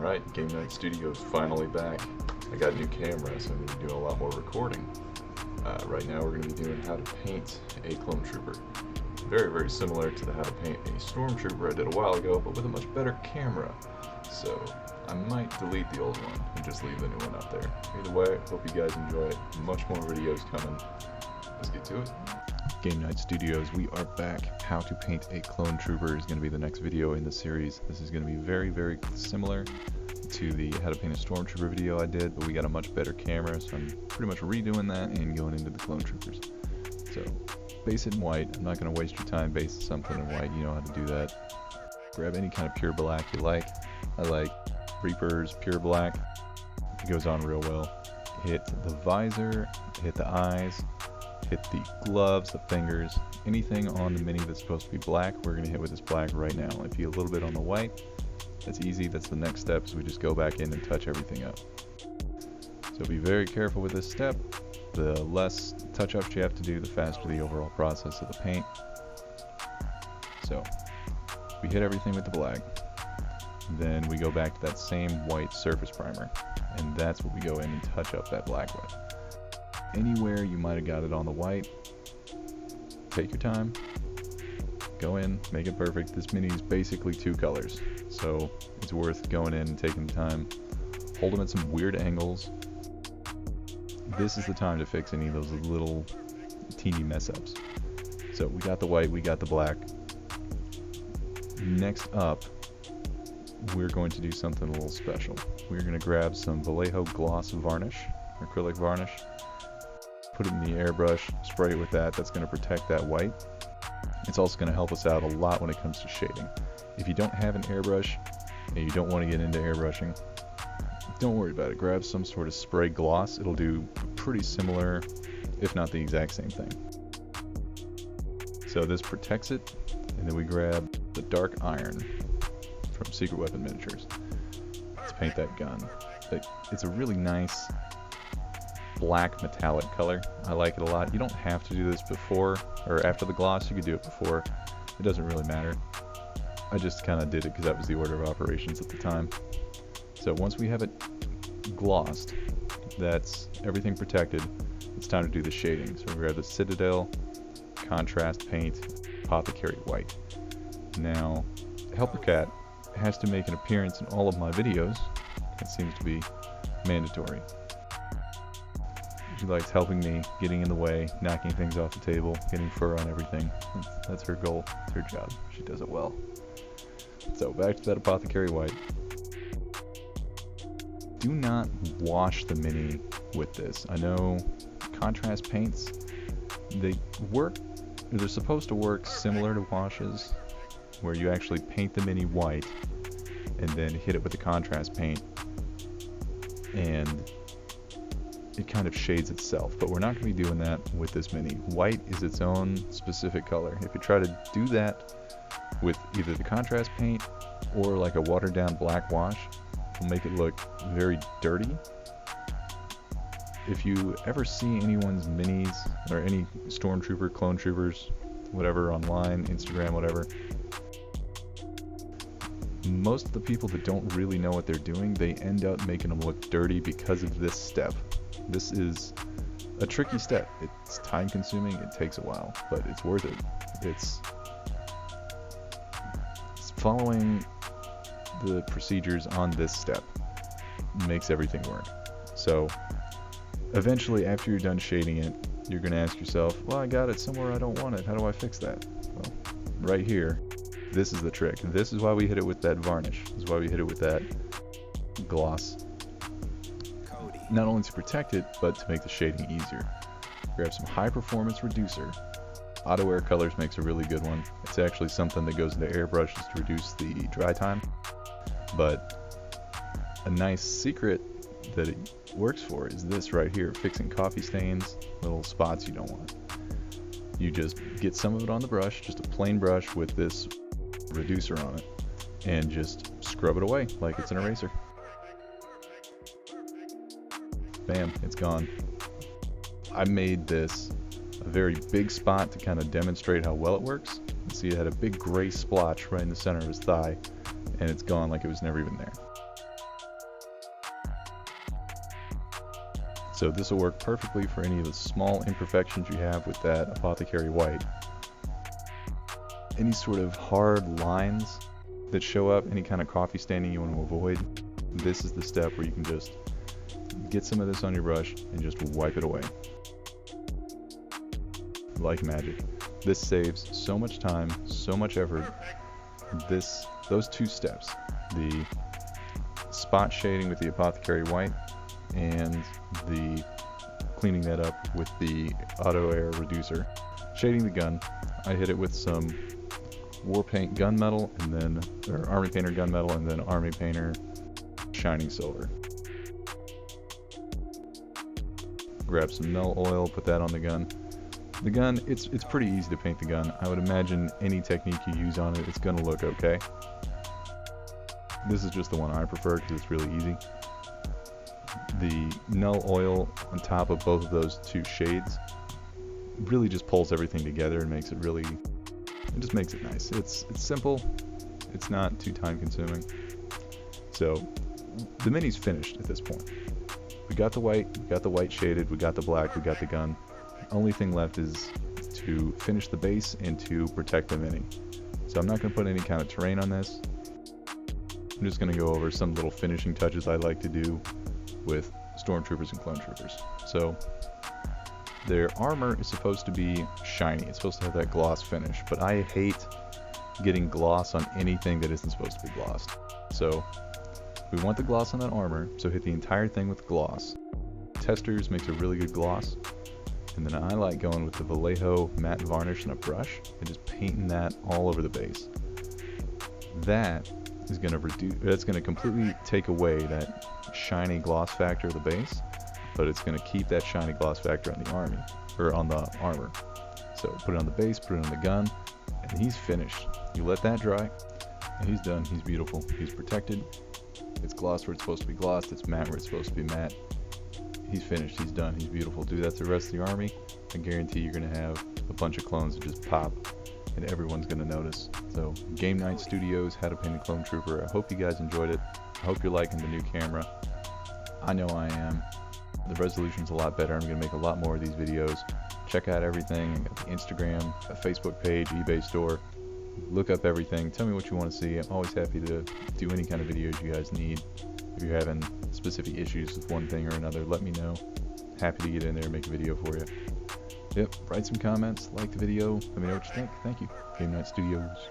Alright, Game Night Studio's finally back. I got a new camera, so I'm going to be doing a lot more recording. Right now we're going to be doing how to paint a clone trooper. Very, very similar to the how to paint a stormtrooper I did a while ago, but with a much better camera. So I might delete the old one and just leave the new one up there. Either way, hope you guys enjoy it. Much more videos coming. Let's get to it. Game Night Studios, we are back. How to paint a clone trooper is going to be the next video in the series. This is going to be very, very similar to the how to paint a stormtrooper video I did, but we got a much better camera, so I'm pretty much redoing that and going into the clone troopers. So, base it in white. I'm not going to waste your time basing something in white. You know how to do that. Grab any kind of pure black you like. I like Reaper's Pure Black. It goes on real well. Hit the visor, hit the eyes, hit the gloves, the fingers, anything on the Mini that's supposed to be black, we're going to hit with this black right now. If you a little bit on the white, that's easy. That's the next step, so we just go back in and touch everything up. So be very careful with this step. The less touch-ups you have to do, the faster the overall process of the paint. So we hit everything with the black. Then we go back to that same white surface primer, and that's what we go in and touch up that black with. Anywhere you might have got it on the white, take your time, go in, make it perfect. This Mini is basically two colors, so it's worth going in and taking the time. Hold them at some weird angles. This is the time to fix any of those little teeny mess ups. So we got the white, we got the black. Next up, we're going to do something a little special. We're going to grab some Vallejo gloss varnish, acrylic varnish, put it in the airbrush, spray it with that. That's going to protect that white. It's also going to help us out a lot when it comes to shading. If you don't have an airbrush and you don't want to get into airbrushing, don't worry about it. Grab some sort of spray gloss. It'll do pretty similar, if not the exact same thing. So this protects it, and then we grab the dark iron from Secret Weapon Miniatures. Let's paint that gun. It's a really nice black metallic color. I like it a lot. You don't have to do this before or after the gloss. You could do it before. It doesn't really matter. I just kind of did it because that was the order of operations at the time. So once we have it glossed, that's everything protected, it's time to do the shading. So we grab the Citadel contrast paint, Apothecary White. Now, Helper Cat has to make an appearance in all of my videos. It seems to be mandatory. She likes helping me, getting in the way, knocking things off the table, getting fur on everything. That's her goal. It's her job. She does it well. So back to that Apothecary White. Do not wash the Mini with this. I know contrast paints, they're supposed to work similar to washes, where you actually paint the Mini white and then hit it with the contrast paint, and it kind of shades itself. But we're not going to be doing that with this Mini. White is its own specific color. If you try to do that with either the contrast paint or like a watered down black wash, it'll make it look very dirty. If you ever see anyone's Minis or any stormtrooper, clone troopers, whatever, online, Instagram, whatever, most of the people that don't really know what they're doing, they end up making them look dirty because of this step. This is a tricky step. It's time consuming, it takes a while, but it's worth it. It's following the procedures on this step makes everything work. So eventually, after you're done shading it, you're going to ask yourself, well, I got it somewhere I don't want it. How do I fix that? Well, right here, this is the trick. This is why we hit it with that varnish. This is why we hit it with that gloss. Not only to protect it, but to make the shading easier. Grab some high performance reducer. Auto Air Colors makes a really good one. It's actually something that goes into airbrushes to reduce the dry time. But a nice secret that it works for is this right here, fixing coffee stains, little spots you don't want. You just get some of it on the brush, just a plain brush with this reducer on it, and just scrub it away like it's an eraser. Bam, it's gone. I made this a very big spot to kind of demonstrate how well it works. You see it had a big gray splotch right in the center of his thigh, and it's gone like it was never even there. So this will work perfectly for any of the small imperfections you have with that Apothecary White. Any sort of hard lines that show up, any kind of coffee staining you want to avoid, this is the step where you can just get some of this on your brush and just wipe it away. Like magic. This saves so much time, so much effort. Those two steps, the spot shading with the Apothecary White and the cleaning that up with the auto air reducer. Shading the gun, I hit it with some War Paint gunmetal and then, or Army Painter gunmetal and then Army Painter Shining Silver. Grab some Null Oil, put that on the gun. The gun, it's pretty easy to paint the gun. I would imagine any technique you use on it, it's gonna look okay. This is just the one I prefer because it's really easy. The Null Oil on top of both of those two shades really just pulls everything together and makes it really, it just makes it nice. It's simple, it's not too time consuming. So the mini's finished at this point. We got the white shaded, we got the black, we got the gun. Only thing left is to finish the base and to protect the mini. So I'm not going to put any kind of terrain on this. I'm just going to go over some little finishing touches I like to do with Stormtroopers and Clone Troopers. So their armor is supposed to be shiny. It's supposed to have that gloss finish, but I hate getting gloss on anything that isn't supposed to be glossed. So we want the gloss on that armor, so hit the entire thing with gloss. Testers makes a really good gloss. And then I like going with the Vallejo matte varnish and a brush and just painting that all over the base. That is going to reduce, that's going to completely take away that shiny gloss factor of the base, but it's going to keep that shiny gloss factor on the army, or on the armor. So put it on the base, put it on the gun, and he's finished. You let that dry, and he's done. He's beautiful. He's protected. It's glossed where it's supposed to be glossed. It's matte where it's supposed to be matte. He's finished, he's done, he's beautiful. Do that to the rest of the army, I guarantee you're going to have a bunch of clones that just pop, and everyone's going to notice. So, Game Night Studios, How to Paint a Clone Trooper. I hope you guys enjoyed it. I hope you're liking the new camera. I know I am. The resolution's a lot better. I'm going to make a lot more of these videos. Check out everything. I got the Instagram, a Facebook page, eBay store. Look up everything. Tell me what you want to see. I'm always happy to do any kind of videos you guys need. If you're having specific issues with one thing or another, let me know. Happy to get in there and make a video for you. Yep, write some comments, like the video, let me know what you think. Thank you. Game Night Studios.